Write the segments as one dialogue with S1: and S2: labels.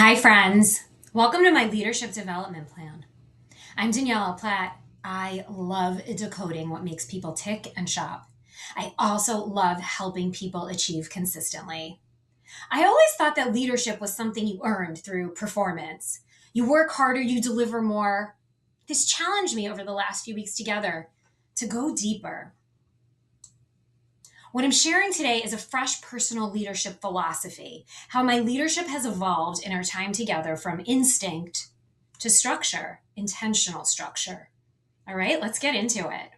S1: Hi, friends. Welcome to my leadership development plan. I'm Daniella Platt. I love decoding what makes people tick and shop. I also love helping people achieve consistently. I always thought that leadership was something you earned through performance. You work harder, you deliver more. This challenged me over the last few weeks together to go deeper. What I'm sharing today is a fresh personal leadership philosophy, how my leadership has evolved in our time together from instinct to structure, intentional structure. All right, let's get into it.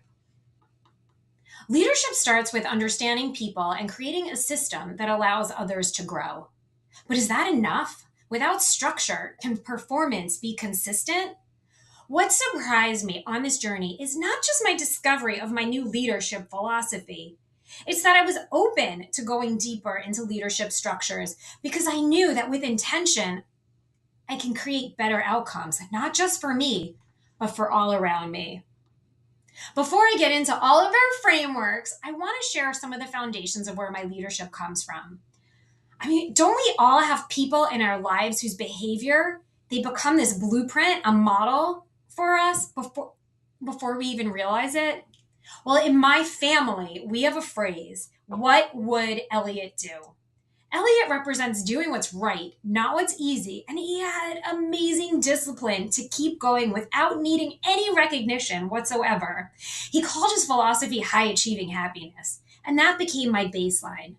S1: Leadership starts with understanding people and creating a system that allows others to grow. But is that enough? Without structure, can performance be consistent? What surprised me on this journey is not just my discovery of my new leadership philosophy. It's that I was open to going deeper into leadership structures because I knew that with intention, I can create better outcomes, not just for me, but for all around me. Before I get into all of our frameworks, I want to share some of the foundations of where my leadership comes from. I mean, don't we all have people in our lives whose behavior, they become this blueprint, a model for us before we even realize it? Well, in my family, we have a phrase, what would Elliot do? Elliot represents doing what's right, not what's easy, and he had amazing discipline to keep going without needing any recognition whatsoever. He called his philosophy high achieving happiness, and that became my baseline.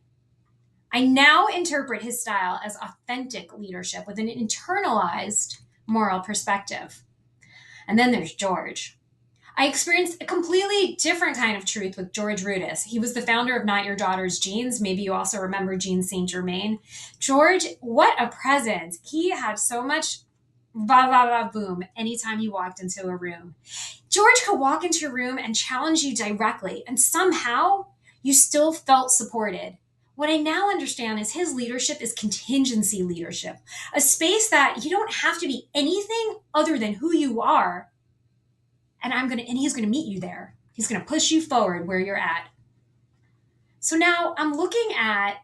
S1: I now interpret his style as authentic leadership with an internalized moral perspective. And then there's George. I experienced a completely different kind of truth with George Rudis. He was the founder of Not Your Daughter's Jeans. Maybe you also remember Jean St. Germain. George, what a presence. He had so much va va va boom anytime he walked into a room. George could walk into a room and challenge you directly, and somehow you still felt supported. What I now understand is his leadership is contingency leadership, a space that you don't have to be anything other than who you are and he's going to meet you there. He's going to push you forward where you're at. So now I'm looking at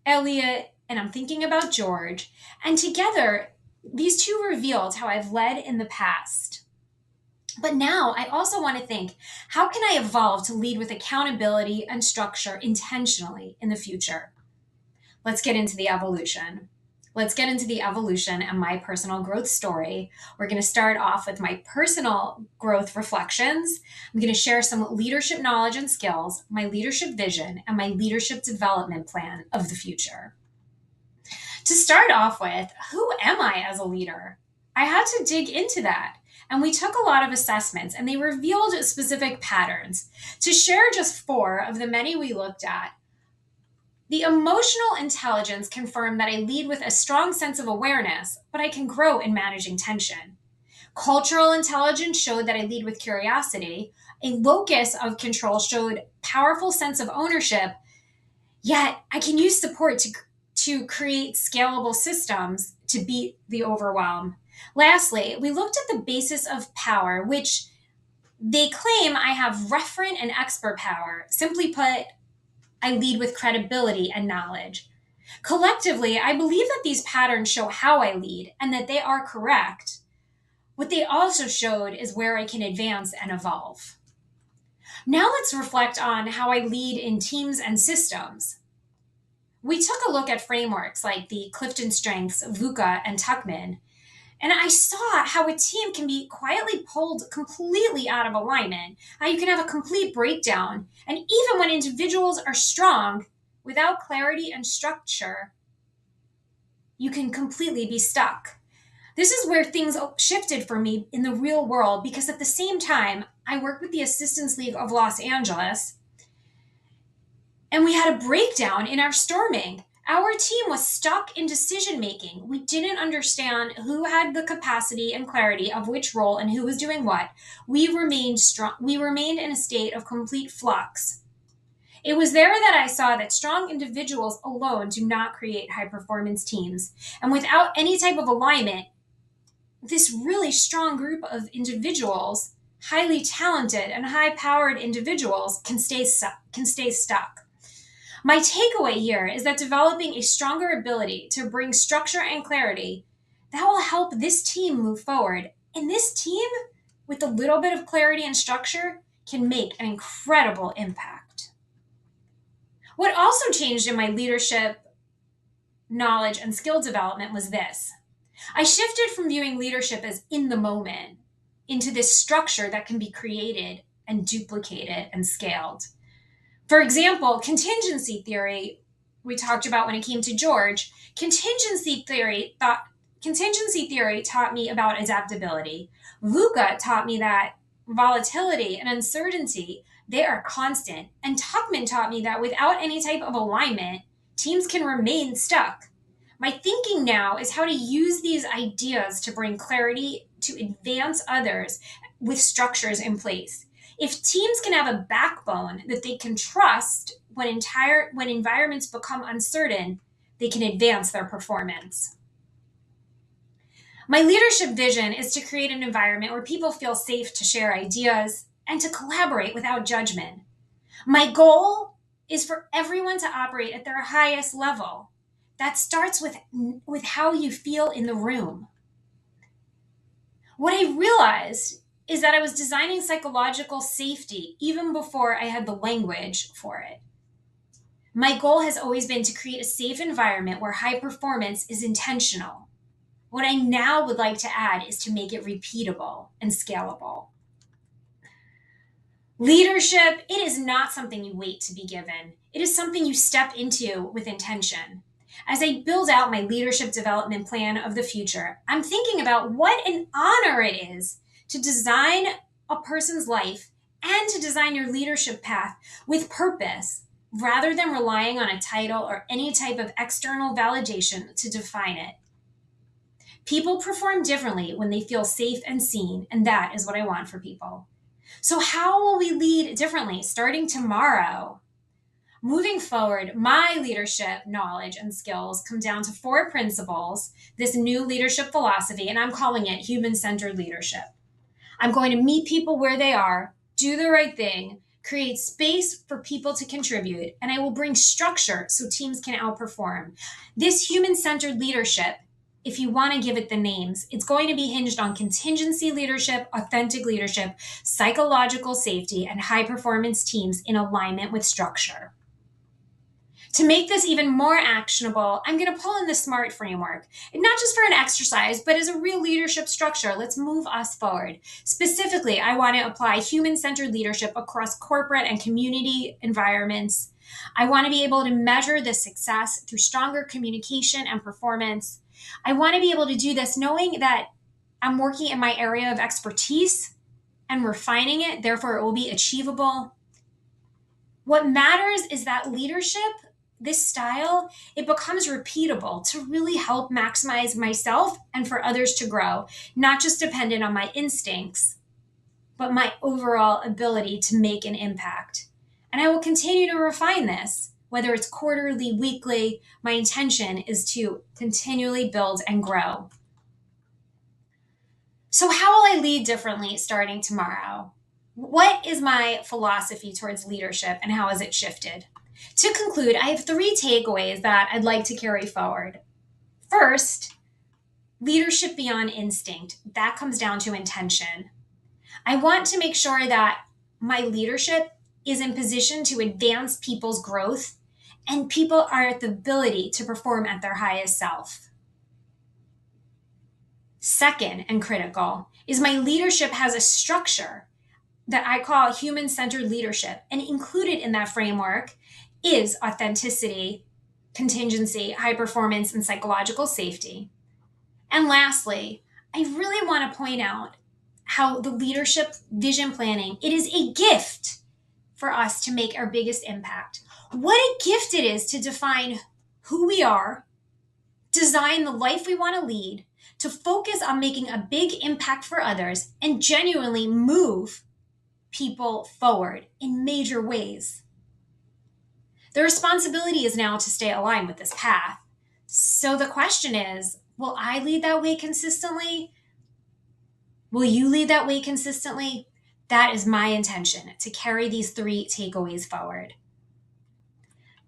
S1: Elliot and I'm thinking about George, and together these two revealed how I've led in the past. But now I also want to think, how can I evolve to lead with accountability and structure intentionally in the future? Let's get into the evolution. Let's get into the evolution and my personal growth story. We're going to start off with my personal growth reflections. I'm going to share some leadership knowledge and skills, my leadership vision, and my leadership development plan of the future. To start off with, who am I as a leader? I had to dig into that. And we took a lot of assessments and they revealed specific patterns. To share just four of the many we looked at, the emotional intelligence confirmed that I lead with a strong sense of awareness, but I can grow in managing tension. Cultural intelligence showed that I lead with curiosity. A locus of control showed powerful sense of ownership, yet I can use support to create scalable systems to beat the overwhelm. Lastly, we looked at the basis of power, which they claim I have referent and expert power. Simply put, I lead with credibility and knowledge. Collectively, I believe that these patterns show how I lead and that they are correct. What they also showed is where I can advance and evolve. Now let's reflect on how I lead in teams and systems. We took a look at frameworks like the Clifton Strengths, VUCA, and Tuckman, and I saw how a team can be quietly pulled completely out of alignment, how you can have a complete breakdown. And even when individuals are strong, without clarity and structure, you can completely be stuck. This is where things shifted for me in the real world because at the same time, I worked with the Assistance League of Los Angeles and we had a breakdown in our storming. Our team was stuck in decision making. We didn't understand who had the capacity and clarity of which role and who was doing what. We remained strong. We remained in a state of complete flux. It was there that I saw that strong individuals alone do not create high performance teams. And without any type of alignment, this really strong group of individuals, highly talented and high powered individuals, can stay stuck. My takeaway here is that developing a stronger ability to bring structure and clarity that will help this team move forward. And this team, with a little bit of clarity and structure, can make an incredible impact. What also changed in my leadership knowledge and skill development was this. I shifted from viewing leadership as in the moment into this structure that can be created and duplicated and scaled. For example, contingency theory, we talked about when it came to George. Contingency theory taught me about adaptability. Luca taught me that volatility and uncertainty, they are constant. And Tuckman taught me that without any type of alignment, teams can remain stuck. My thinking now is how to use these ideas to bring clarity to advance others with structures in place. If teams can have a backbone that they can trust when environments become uncertain, they can advance their performance. My leadership vision is to create an environment where people feel safe to share ideas and to collaborate without judgment. My goal is for everyone to operate at their highest level. That starts with how you feel in the room. What I realized is that I was designing psychological safety even before I had the language for it. My goal has always been to create a safe environment where high performance is intentional. What I now would like to add is to make it repeatable and scalable. Leadership, it is not something you wait to be given. It is something you step into with intention. As I build out my leadership development plan of the future, I'm thinking about what an honor it is to design a person's life and to design your leadership path with purpose rather than relying on a title or any type of external validation to define it. People perform differently when they feel safe and seen, and that is what I want for people. So, how will we lead differently starting tomorrow? Moving forward, my leadership knowledge and skills come down to 4 principles, this new leadership philosophy, and I'm calling it human-centered leadership. I'm going to meet people where they are, do the right thing, create space for people to contribute, and I will bring structure so teams can outperform. This human-centered leadership, if you want to give it the names, it's going to be hinged on contingency leadership, authentic leadership, psychological safety, and high-performance teams in alignment with structure. To make this even more actionable, I'm going to pull in the SMART framework, and not just for an exercise, but as a real leadership structure. Let's move us forward. Specifically, I want to apply human-centered leadership across corporate and community environments. I want to be able to measure the success through stronger communication and performance. I want to be able to do this knowing that I'm working in my area of expertise and refining it, therefore it will be achievable. What matters is that leadership, this style, it becomes repeatable to really help maximize myself and for others to grow, not just dependent on my instincts, but my overall ability to make an impact. And I will continue to refine this, whether it's quarterly, weekly. My intention is to continually build and grow. So, how will I lead differently starting tomorrow? What is my philosophy towards leadership and how has it shifted? To conclude, I have 3 takeaways that I'd like to carry forward. First, leadership beyond instinct. That comes down to intention. I want to make sure that my leadership is in position to advance people's growth and people are at the ability to perform at their highest self. Second, and critical, is my leadership has a structure that I call human-centered leadership, and included in that framework is authenticity, contingency, high performance, and psychological safety. And lastly, I really want to point out how the leadership vision planning, it is a gift for us to make our biggest impact. What a gift it is to define who we are, design the life we want to lead, to focus on making a big impact for others, and genuinely move people forward in major ways. The responsibility is now to stay aligned with this path. So the question is, will I lead that way consistently? Will you lead that way consistently? That is my intention, to carry these 3 takeaways forward.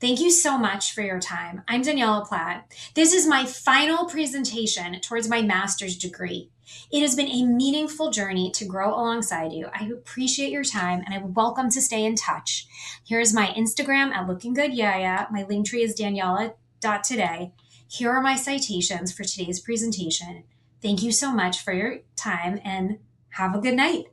S1: Thank you so much for your time. I'm Daniella Platt. This is my final presentation towards my master's degree. It has been a meaningful journey to grow alongside you. I appreciate your time and I'm welcome to stay in touch. Here's my Instagram at Looking Good Yaya. My link tree is Daniella.today. Here are my citations for today's presentation. Thank you so much for your time and have a good night.